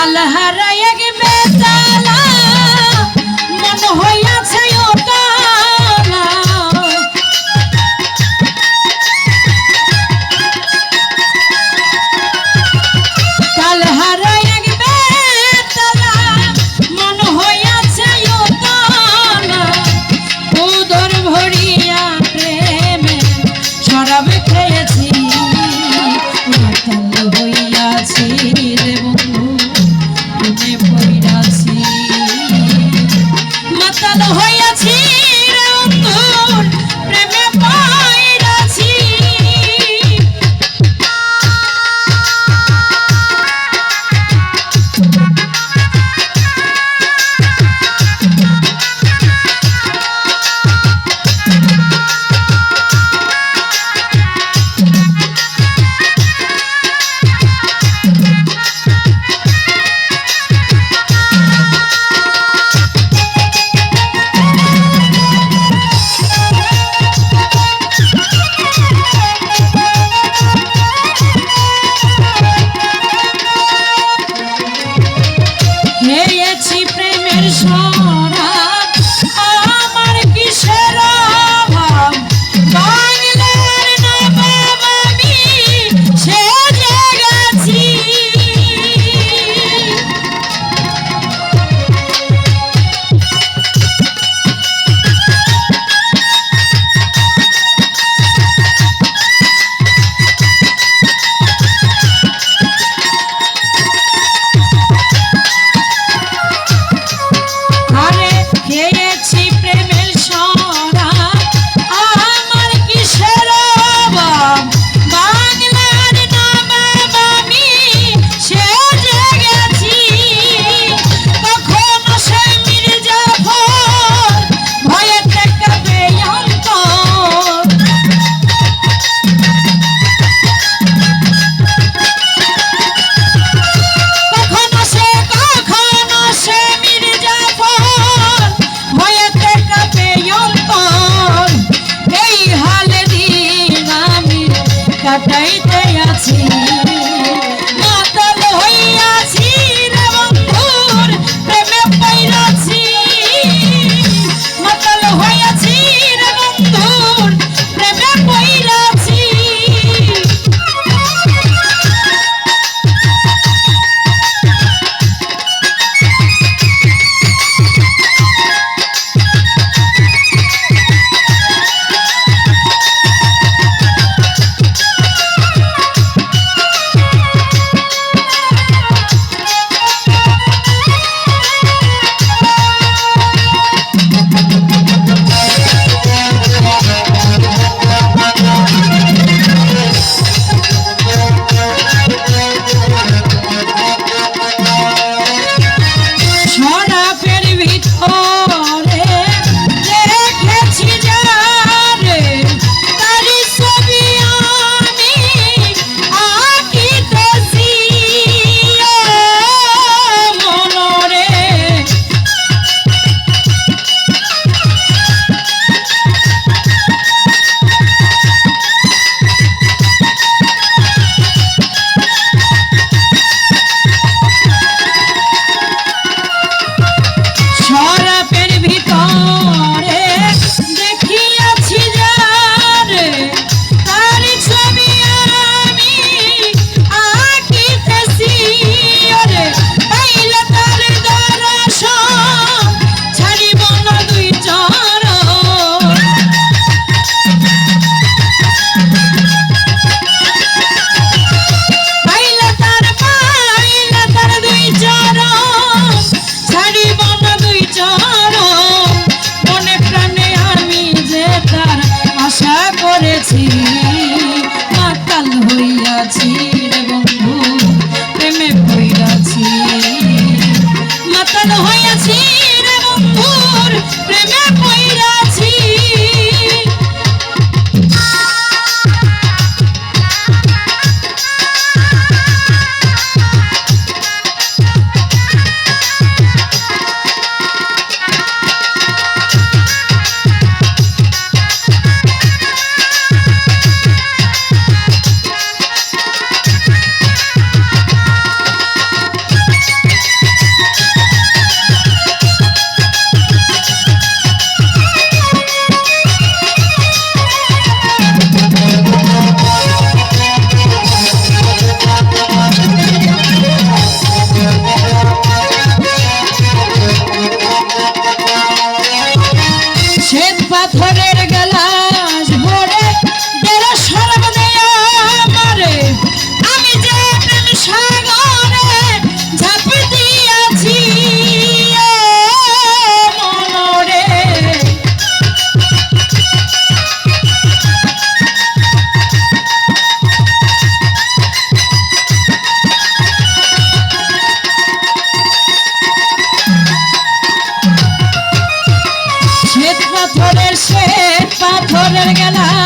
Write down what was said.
কাল হারায় গেবে তালা মন হইয়াছে ও তালা কাল হারায় গেবে তালা মন হইয়াছে ও তালা উদর ভরিয়া প্রেমে শরাব খেয়েছি মাতাল হইয়াছি রে বন্ধু প্রেমে পড়িয়াছি মাতাল হইয়াছি রে বন্ধু প্রেমে পড়িয়াছি হেয়েছি প্রেমের শরাব আমার কিসের অভাব বাংলার নবাব আমি সেজে গেছি আরে খেয়েছি প্রেমের শরাব আমার কিসের অভাব বাংলার নবাব আমি সেজে গেছি কখনো সে মির্জাফর ভয়ে ঠেকাবে অন্তর কখনো সে মির্জাফর ভয়েতে কাঁপে অন্তর এই হালে দিন আমি কাটাইতে আছি মাতাল হইয়াছি রে বন্ধুর প্রেমে পড়িয়াছি মাতাল হইয়াছি রে বন্ধুর প্রেমে পড়িয়াছি গেলাম